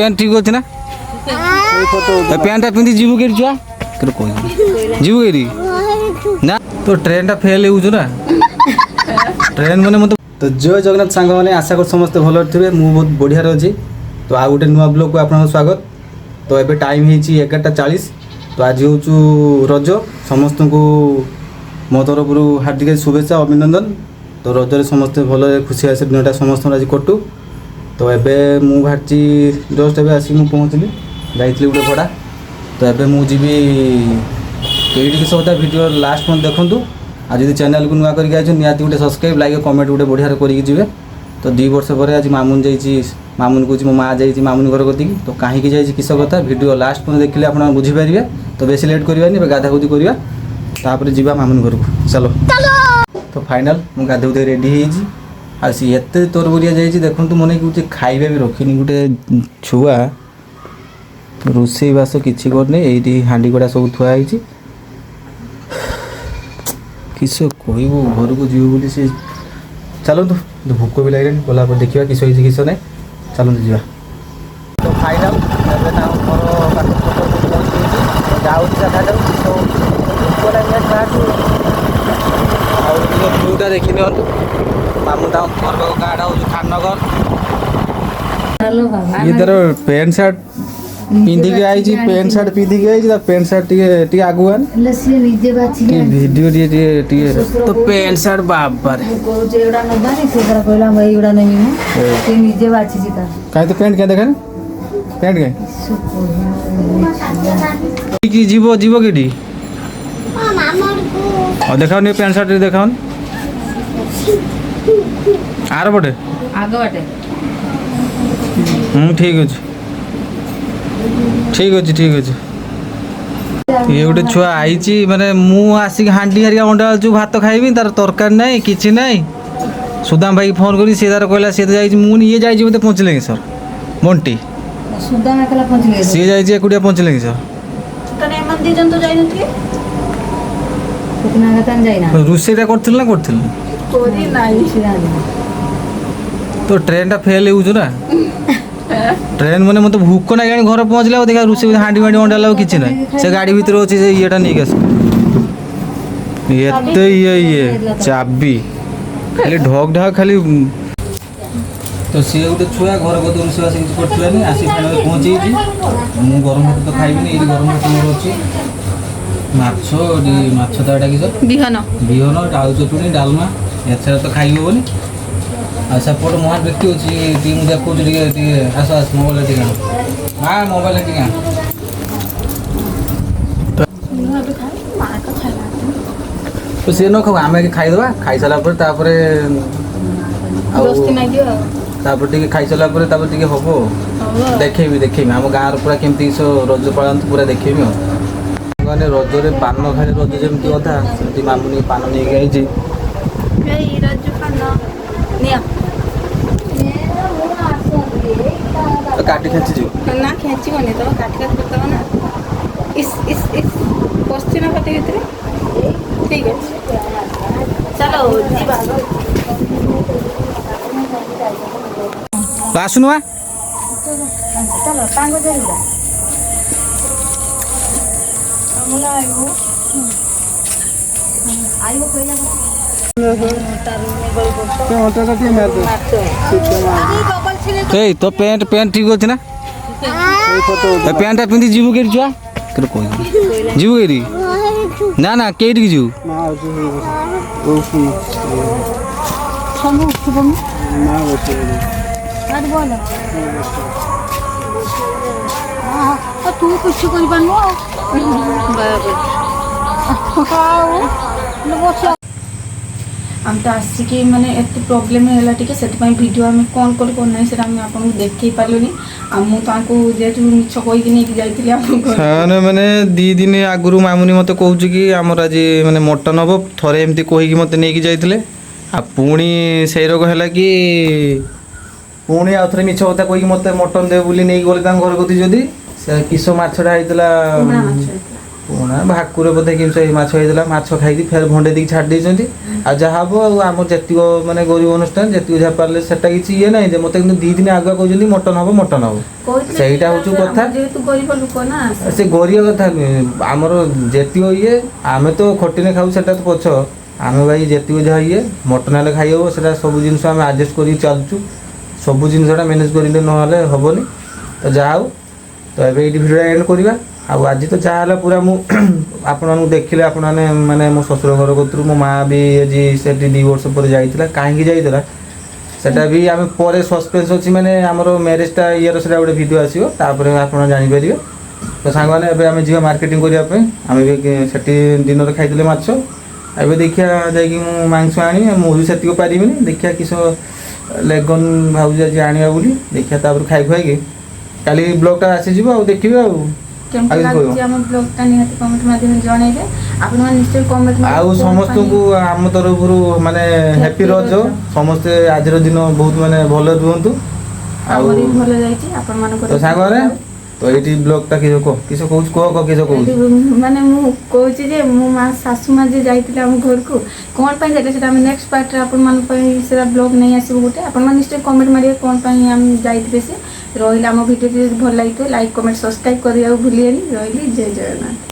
Pant ठीक अच्छे ना पैंटा पिंधि जीवु के छुआ जीवु के ना तो ट्रेन टा फेल हो ना ट्रेन मैंने मतलब तो जय जगन्नाथ सांग मैंने आशा कर समस्ते भल थे मुझे बहुत बढ़िया अच्छी तो आ गोटे नुआ ब्लॉग को आप स्वागत तो ये टाइम हो 11:40 तो आज हूँ रज समस्त को मो तरफ हार्दिक शुभेच्छा अभिनंदन तो रजरे समस्ते भल खुशी आसे दिनटा समस्त आज कटू तो एबे मु बाहरी जस्ट एबे आसिक मु पहुँचली जाइली गोटे भड़ा तो एबे मु जीवी कई सब वीडियो लास्ट मन देखूँ आज जब चैनल को नुआ करके आए निहाती गोटे सब्सक्राइब लाइक कमेंट गोटे बढ़िया करके जी तो 2 वर्ष पर आज मामुन जाइए मामुन कह मो माँ जाइए मामुन घर कति तो कहीं जाइए किस कथा वीडियो लास्ट मन देखिले आप बुझीपारे तो बेसी लेट करवानी गाधागुधी करवा तापर जावा मामुन घर को चलो तो फाइनल मु गाधोदे रेडी होती आ सी एत तोरबरिया जाइए देखो मन कि खाइबा भी रखिनी गोटे छुआ रोषे बास किसी करनी ये हाँडी गुड़ा सब थुआई किस कहबू घर को जीव बोली सी चलतु भोक भी लगे गला देखा किस किस ना चलतु जा तो फाइनाल भ्यूटा देखी मामू घर गाँव हूँ खाननगर ये तार पैंट सार्ट पिंधिक आई पैंट सार्ट पिंधिक आई पैंट सार्ट टे आगुआ वीडियो तो पैंट सार्ट बाबार कहीं तो पैंट क्या देखा पैंट क्या जीव जीव कि देखा पैंट सार्ट देखा आर पटे आग बाटे ठीक अच्छे ठीक अच्छे ठीक अच्छे ये गोटे छुआ आई माने मु आसिक हांडी हरिया अंडा जो भात खाइबी तार तरकारी ना कि ना सुदाम भाई फोन करी सी तार कहला सी तो जाइए मुझे ये जाइए मत पहुँचले सर बंटी सुदाम एकला पहुंचले सी जाइए एकुटिया पहुँचले सर तने मन दी जन तो जाई नथि कितना गतन जाइना रुसेटा करथिल ना करथिल कोरी नाही तो ट्रेन टा फेल हो ना ट्रेन मैंने मतलब भूक ना गाड़ी घर पहुँचला देखा रोषे हाँडी फाँडी अंडा ला कि ना से गाड़ी भितर अच्छे येटा नहीं आस ये चाबी खाली ढक ढक खाली तो सी गोटे छुआ घर को रोषेबास किसी कर आसी पहुँचे मु गरम भात तो खाइबी ये गरम भात मोर अच्छी माछ तो एटा कि बिहन बिहन आलू चटुनी डालमा एथर तो खाई हेनी सपोर्ट महान व्यक्ति अच्छी मुझे देखो आस आस मोबाइल टिका हाँ मोबाइल टिका तो सी न खाऊ आम खाईदे खाई सारापर खाई सारापर हम देखेबी आम गाँव पूरा केमती रज पालती पूरा देखेबी मैंने रजरे पान खाई रज जमी अधा सेमती मामुनी पान नहीं आई तो काटी खेची जी ना खेची बने तो काट काट करता ना इस क्वेश्चन पटे भीतर ठीक है चलो जीवा आसुनु चलो टांगो जरूर हमला आइबो पहिला तो पैंट पैंट ठीक अच्छे ना पैंटा पिंधि जीवु के छुआ जीवु के ना ना के जीवु तू कुछ कर आम तो आसिक माने एत प्रोब्लेम है से वीडियो आम कौन कल करना से आपको देखे पार्लुनि मुझे जेहतु मिछ कहीकि नहीं जाइए मैंने 2 दिन आगुरी मामुनी मत कहूँ कि आमर आज मैंने मटन हम थे एमती कहीकि मत नहीं जाइए पुणी से रोग है कि पुणी आउ थे मिछ कथा कहीकि मत मटन दे बोली नहीं गले घर कति जदि से किस मछटा होता ପୁଣା ଭାକୁର ବୋଧେ କେମିତି ଏଇ ମାଛ ହେଇଥିଲା ମାଛ ଖାଇକି ଫେର ଭଣ୍ଡେ ଦେଇକି ଛାଡ଼ି ଦେଇଛନ୍ତି ଆଉ ଯାହା ହବ ଆଉ ଆମର ଯେତିକ ମାନେ ଗରିବ ଅନୁଷ୍ଠାନ ଯେତିକି ଯାହା ପାରିଲେ ସେଟା କିଛି ଇଏ ନାହିଁ ଯେ ମୋତେ କିନ୍ତୁ 2 ଦିନ ଆଗୁଆ କହୁଛନ୍ତି ମଟନ ହବ ସେଇଟା ହଉଛି କଥା ଯେହେତୁ ଗରିବ ଲୋକ ନା ସେ ଗରିବ କଥା ନୁହେଁ ଆମର ଯେତିକ ଇଏ ଆମେ ତ ଖଟିନେ ଖାଉ ସେଟା ତ ପଛ ଆମେ ଭାଇ ଯେତିକ ଯାହା ଇଏ ମଟନ ହେଲେ ଖାଇ ହବ ସେଟା ସବୁ ଜିନିଷ ଆମେ ଆଡ଼ଜଷ୍ଟ କରିକି ଚାଲୁଛୁ ସବୁ ଜିନିଷଟା ମ୍ୟାନେଜ୍ କରିଲେ ନହେଲେ ହେବନି ତ ଯାହା ହଉ ତ ଏବେ ଏଇଠି ଭିଡ଼ିଓ ଏଣ୍ଡ କରିବା ଆଉ ଆଜି ତ ଯାହା ହେଲା ପୁରା ମୁଁ ଆପଣମାନଙ୍କୁ ଦେଖିଲେ ଆପଣମାନେ ମାନେ ମୋ ଶ୍ୱଶୁର ଘର କତରୁ ମୋ ମାଆ ବି ଆଜି ସେଠି 2 ବର୍ଷ ପରେ ଯାଇଥିଲା କାହିଁକି ଯାଇଥିଲା ସେଟା ବି ଆମେ ପରେ ସସ୍ପେନ୍ସ ଅଛି ମାନେ ଆମର ମ୍ୟାରେଜଟା ଇଏର ସେଟା ଗୋଟେ ଭିଡ଼ିଓ ଆସିବ ତାପରେ ଆପଣ ଜାଣିପାରିବେ ତ ସାଙ୍ଗମାନେ ଏବେ ଆମେ ଯିବା ମାର୍କେଟିଂ କରିବା ପାଇଁ ଆମେ ବି ସେଠି ଦିନରେ ଖାଇଥିଲେ ମାଛ ଏବେ ଦେଖିବା ଯାଇକି ମୁଁ ମାଂସ ଆଣିବି ମୁଁ ବି ସେତିକି ପାରିବିନି ଦେଖିବା କିସ ଲେଗନ୍ ଭାବୁଛି ଆଜି ଆଣିବା ବୋଲି ଦେଖିବା ତାପରେ ଖାଇ ଖୁଆଇକି କାଲି ବ୍ଲଗ୍ଟା ଆସିଯିବ ଆଉ ଦେଖିବେ ଆଉ କେମିତି ଲାଗୁଛି ଆମ ବ୍ଲଗଟା ନିହାତି କମେଣ୍ଟ ମାଧ୍ୟମରେ ଜଣେଇବେ ଆପଣମାନେ ନିଶ୍ଚୟ କମେଣ୍ଟ ଆଉ ସମସ୍ତଙ୍କୁ ଆମ ତରଫରୁ ମାନେ ହ୍ୟାପି ରଜ ସମସ୍ତେ ଆଜିର ଦିନ ବହୁତ ମାନେ ଭଲ ରୁହନ୍ତୁ ଆଉ ଭଲ ଯାଇଛି ଆପଣମାନଙ୍କର ସାଙ୍ଗମାନେ ତ ଏଇଠି ବ୍ଲଗ୍ଟା କିସ କହୁଛୁ କିସ କହୁଛୁ ମାନେ ମୁଁ କହୁଛି ଯେ ମୋ ମା ଶାଶୁ ମା ଯେ ଯାଇଥିଲେ ଆମ ଘରକୁ କ'ଣ ପାଇଁ ଯାଇଥିଲେ ସେଟା ଆମେ ନେକ୍ସଟ ପାର୍ଟରେ ଆପଣମାନଙ୍କ ପାଇଁ ସେଟା ବ୍ଲଗ୍ ନେଇ ଆସିବୁ ଗୋଟେ ଆପଣମାନେ ନିଶ୍ଚୟ କମେଣ୍ଟ ମାରିବେ କ'ଣ ପାଇଁ ଆମେ ଯାଇଥିଲେ ସେ ରହିଲେ ଆମ ଭିଡ଼ିଓ ଯଦି ଭଲ ଲାଗିଥିବ ଲାଇକ୍ କମେଣ୍ଟ ସବସ୍କ୍ରାଇବ୍ କରିବାକୁ ଭୁଲିବେନି ରହିଲି ଜୟ ଜଗନ୍ନାଥ।